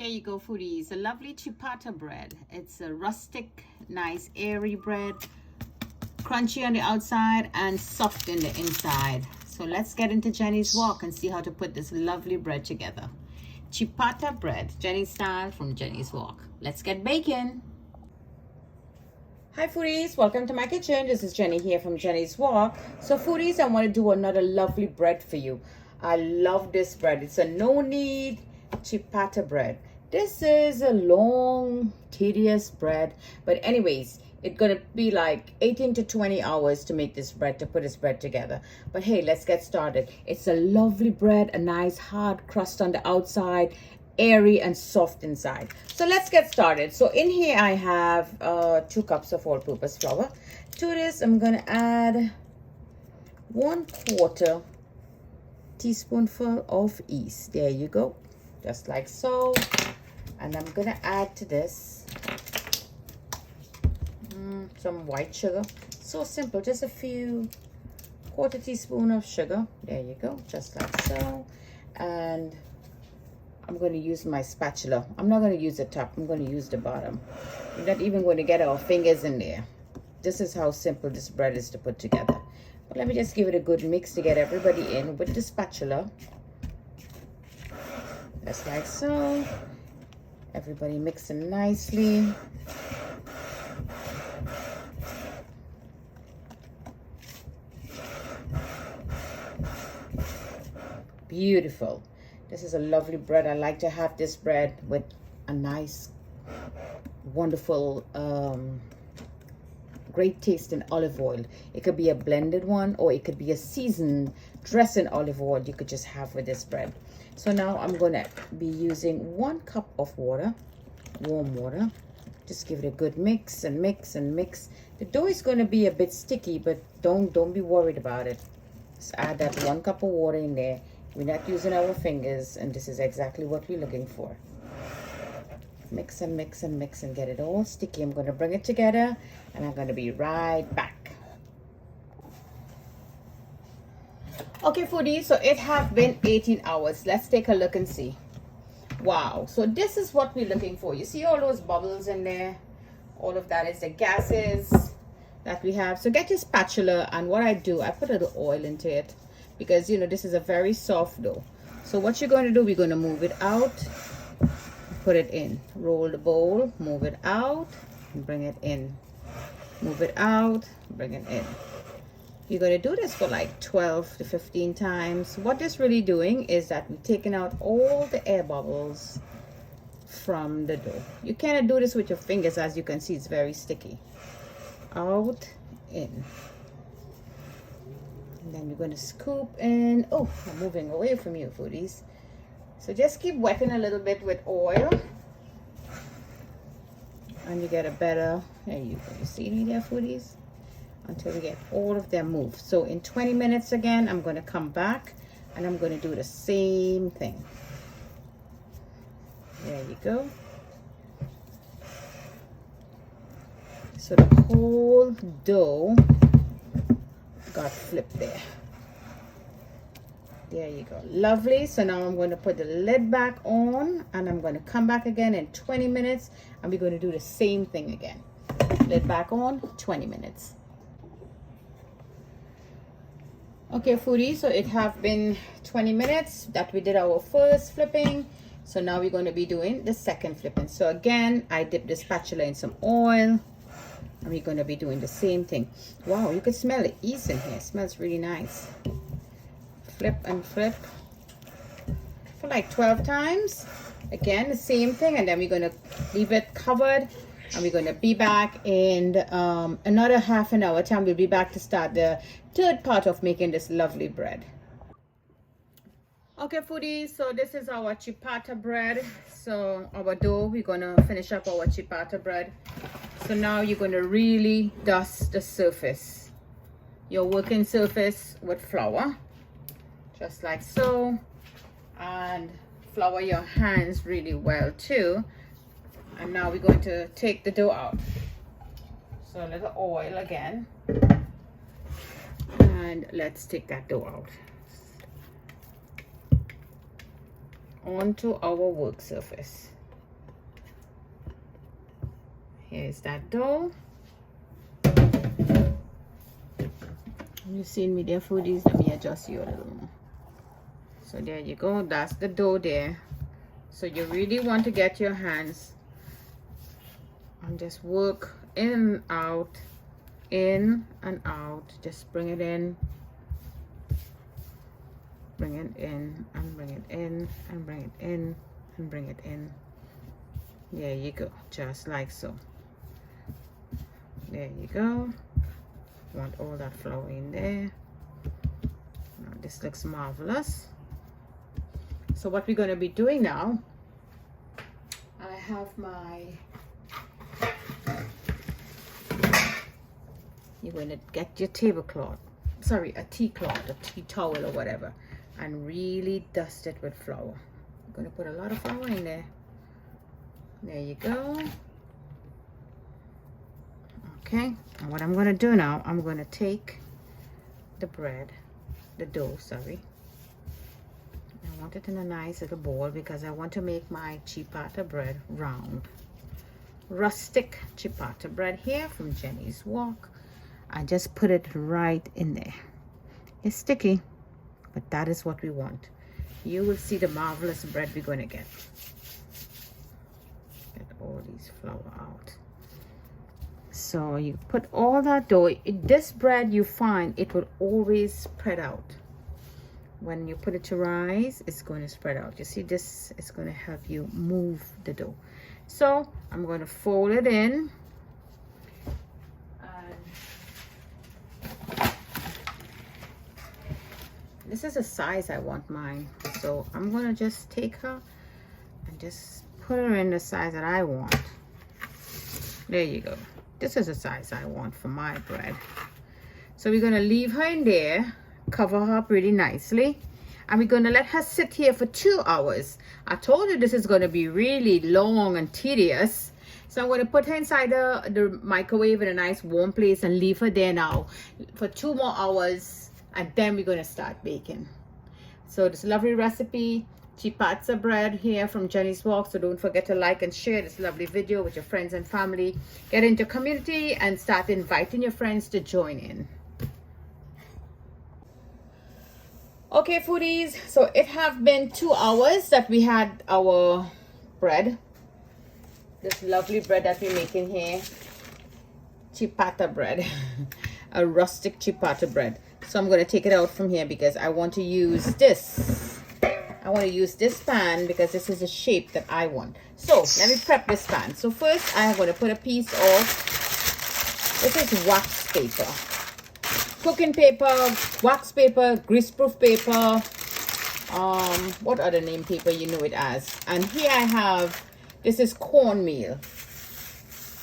Here you go, foodies. A lovely ciabatta bread. It's a rustic, nice, airy bread. Crunchy on the outside and soft in the inside. So let's get into Jenny's Walk and see how to put this lovely bread together. Ciabatta bread, Jenny's style from Jenny's Walk. Let's get baking. Hi foodies, welcome to my kitchen. This is Jenny here from Jenny's Walk. So foodies, I want to do another lovely bread for you. I love this bread. It's a no-knead ciabatta bread. This is a long, tedious bread, but anyways, it's gonna be like 18 to 20 hours to make this bread, to put this bread together. But hey, let's get started. It's a lovely bread, a nice hard crust on the outside, airy and soft inside. So let's get started. So in here I have 2 cups of all-purpose flour. To this I'm gonna add 1/4 teaspoonful of yeast. There you go, just like so. And I'm gonna add to this some white sugar. So simple, just a few 1/4 teaspoon of sugar. There you go, just like so. And I'm going to use my spatula. I'm not going to use the top, I'm going to use the bottom. We're not even going to get our fingers in there. This is how simple this bread is to put together. But let me just give it a good mix to get everybody in with the spatula. Just like so. Everybody mixing nicely. Beautiful. This is a lovely bread. I like to have this bread with a nice, wonderful, great taste in olive oil. It could be a blended one, or it could be a seasoned dressing olive oil you could just have with this bread. So now I'm going to be using 1 cup of water, warm water. Just give it a good mix and mix and mix. The dough is going to be a bit sticky, but don't be worried about it. Just add that 1 cup of water in there. We're not using our fingers, and this is exactly what we're looking for. Mix and mix and mix and get it all sticky. I'm going to bring it together, and I'm going to be right back. Okay foodies, so it have been 18 hours. Let's take a look and see. Wow, so this is what we're looking for. You see all those bubbles in there? All of that is the gases that we have. So get your spatula, and what I do, I put a little oil into it, because you know this is a very soft dough. So what you're going to do, we're going to move it out, put it in, roll the bowl, move it out, and bring it in, move it out, bring it in. You're going to do this for like 12 to 15 times. What this really doing is that we're taking out all the air bubbles from the dough. You cannot do this with your fingers. As you can see, it's very sticky. Out, in. And then we're going to scoop in. Oh, I'm moving away from you, foodies. So just keep wetting a little bit with oil, and you get a better, there you go, you see me there, foodies, until we get all of them moved. So in 20 minutes again, I'm going to come back and I'm going to do the same thing. There you go. So the whole dough got flipped there. There you go, lovely. So now I'm going to put the lid back on, and I'm going to come back again in 20 minutes, and we're going to do the same thing again. Lid back on, 20 minutes. Okay foodies, so it have been 20 minutes that we did our first flipping. So now we're going to be doing the second flipping. So again, I dipped the spatula in some oil, and we're going to be doing the same thing. Wow, you can smell the yeast in here. It smells really nice. Flip and flip for like 12 times. Again, the same thing, and then we're going to leave it covered, and we're going to be back in another half an hour time. We'll be back to start the third part of making this lovely bread. Okay foodies, so this is our ciabatta bread. So our dough, we're going to finish up our ciabatta bread. So now you're going to really dust the surface, your working surface, with flour, just like so, and flour your hands really well too. And now we're going to take the dough out. So a little oil again, and let's take that dough out onto our work surface. Here's that dough. You've seen me there, foodies. Let me adjust you a little more. So there you go. That's the dough there. So you really want to get your hands and just work in and out. Just bring it in, bring it in, and bring it in, and bring it in, and bring it in. There you go, just like so. There you go. Want all that flour in there. Now this looks marvelous. So what we're going to be doing now, I have my, you're going to get your tablecloth, sorry, a tea cloth, a tea towel or whatever, and really dust it with flour. I'm going to put a lot of flour in there. There you go. Okay, and what I'm going to do now, I'm going to take the bread, the dough, sorry. I want it in a nice little bowl because I want to make my ciabatta bread round. Rustic ciabatta bread here from Jenny's Walk. I just put it right in there. It's sticky, but that is what we want. You will see the marvelous bread we're going to get. Get all these flour out. So you put all that dough. This bread, you find it will always spread out. When you put it to rise, it's going to spread out. You see, this is going to help you move the dough. So I'm going to fold it in. And this is the size I want mine. So I'm going to just take her and just put her in the size that I want. There you go. This is the size I want for my bread. So we're going to leave her in there. Cover her up really nicely, and we're going to let her sit here for 2 hours. I told you this is going to be really long and tedious, so I'm going to put her inside the microwave in a nice warm place and leave her there now for 2 more hours, and then we're going to start baking. So this lovely recipe, ciabatta bread here from Jenny's Walk. So don't forget to like and share this lovely video with your friends and family. Get into community and start inviting your friends to join in. Okay, foodies, so it have been 2 hours that we had our bread. This lovely bread that we're making here. Ciabatta bread. A rustic ciabatta bread. So I'm going to take it out from here because I want to use this. I want to use this pan because this is the shape that I want. So let me prep this pan. So first I'm going to put a piece of, this is wax paper. Cooking paper, wax paper, greaseproof paper, what other name paper you know it as. And here I have, this is cornmeal.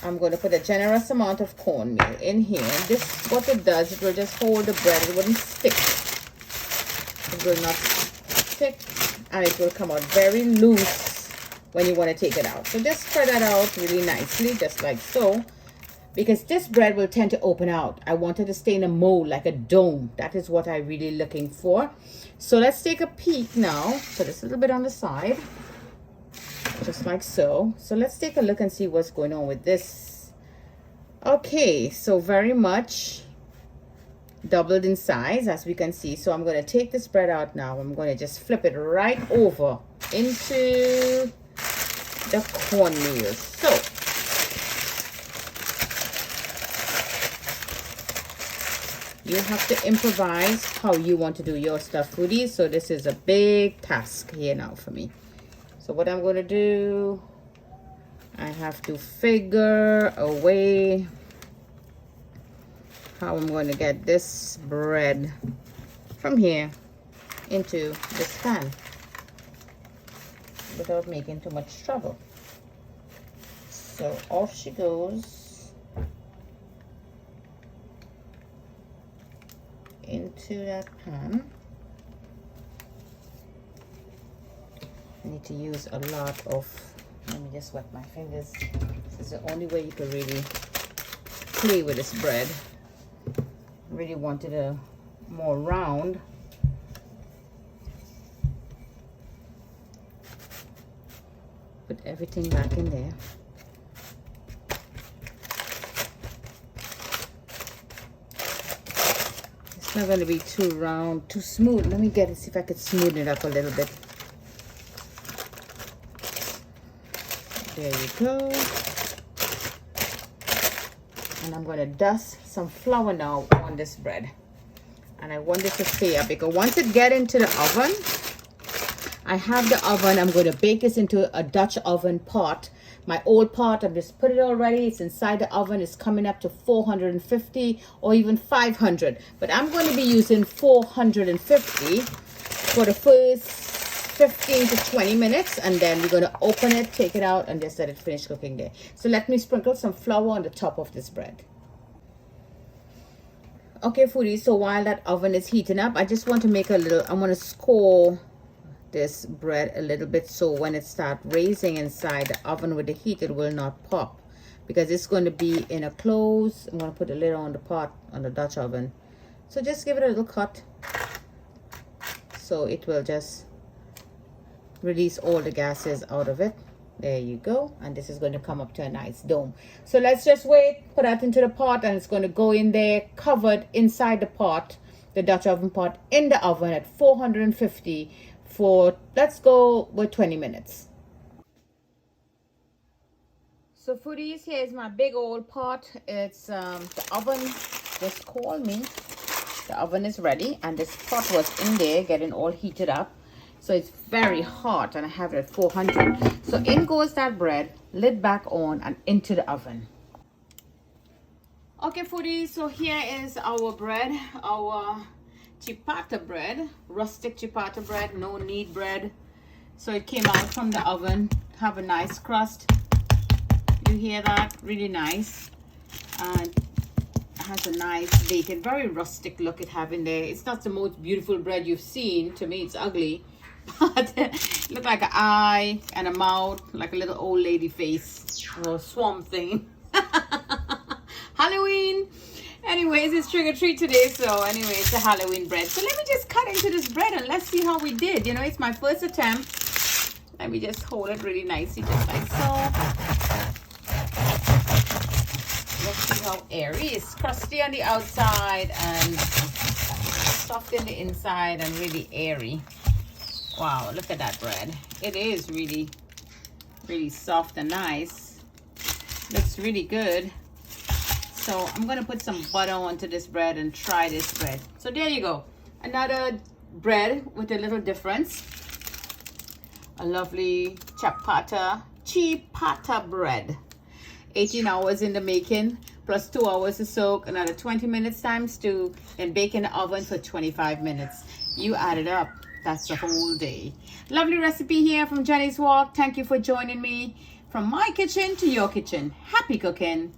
I'm going to put a generous amount of cornmeal in here. This, what it does, it will just hold the bread. It wouldn't stick. It will not stick, and it will come out very loose when you want to take it out. So just spread that out really nicely, just like so. Because this bread will tend to open out. I want it to stay in a mold, like a dome. That is what I'm really looking for. So let's take a peek now. Put this a little bit on the side. Just like so. So let's take a look and see what's going on with this. Okay, so very much doubled in size, as we can see. So I'm going to take this bread out now. I'm going to just flip it right over into the cornmeal. So you have to improvise how you want to do your stuff, foodies. So this is a big task here now for me. So what I'm going to do, I have to figure a way how I'm going to get this bread from here into this pan without making too much trouble. So off she goes into that pan. I need to use a lot of, let me just wet my fingers. This is the only way you can really play with this bread. I really wanted a more round. Put everything back in there. It's not going to be too round, too smooth. Let me get it, see if I could smooth it up a little bit. There you go. And I'm going to dust some flour now on this bread. And I want this to stay up because once it gets into the oven, I have the oven. I'm going to bake this into a Dutch oven pot. My old pot, I've just put it already. It's inside the oven. It's coming up to 450 or even 500. But I'm going to be using 450 for the first 15 to 20 minutes. And then we're going to open it, take it out, and just let it finish cooking there. So let me sprinkle some flour on the top of this bread. Okay, foodies, so while that oven is heating up, I just want to make a little, I want to score this bread a little bit so when it starts raising inside the oven with the heat, it will not pop because it's going to be in a close. I'm going to put a lid on the pot on the Dutch oven. So just give it a little cut so it will just release all the gases out of it. There you go. And this is going to come up to a nice dome. So let's just wait, put that into the pot, and it's going to go in there covered inside the pot, the Dutch oven pot, in the oven at 450 for, let's go with 20 minutes. So foodies, here's my big old pot. It's the oven just called me. The oven is ready and this pot was in there getting all heated up. So it's very hot and I have it at 400. So in goes that bread, lid back on and into the oven. Okay foodies, so here is our bread, our ciabatta bread, rustic ciabatta bread, no-knead bread. So it came out from the oven, have a nice crust. You hear that? Really nice. And has a nice bacon, very rustic look it have in there. It's not the most beautiful bread you've seen. To me it's ugly. But it look like an eye and a mouth, like a little old lady face or swamp thing. Halloween. Anyways, it's trick or treat today, so anyway, it's a Halloween bread. So let me just cut into this bread and let's see how we did. You know, it's my first attempt. Let me just hold it really nicely, just like so. Let's see how airy. It's crusty on the outside and soft in the inside and really airy. Wow, look at that bread. It is really, really soft and nice. Looks really good. So I'm going to put some butter onto this bread and try this bread. So there you go. Another bread with a little difference. A lovely ciabatta bread. 18 hours in the making, plus 2 hours to soak, another 20 minutes times 2, then bake in the oven for 25 minutes. You add it up. That's the whole day. Lovely recipe here from Jenny's Walk. Thank you for joining me. From my kitchen to your kitchen. Happy cooking.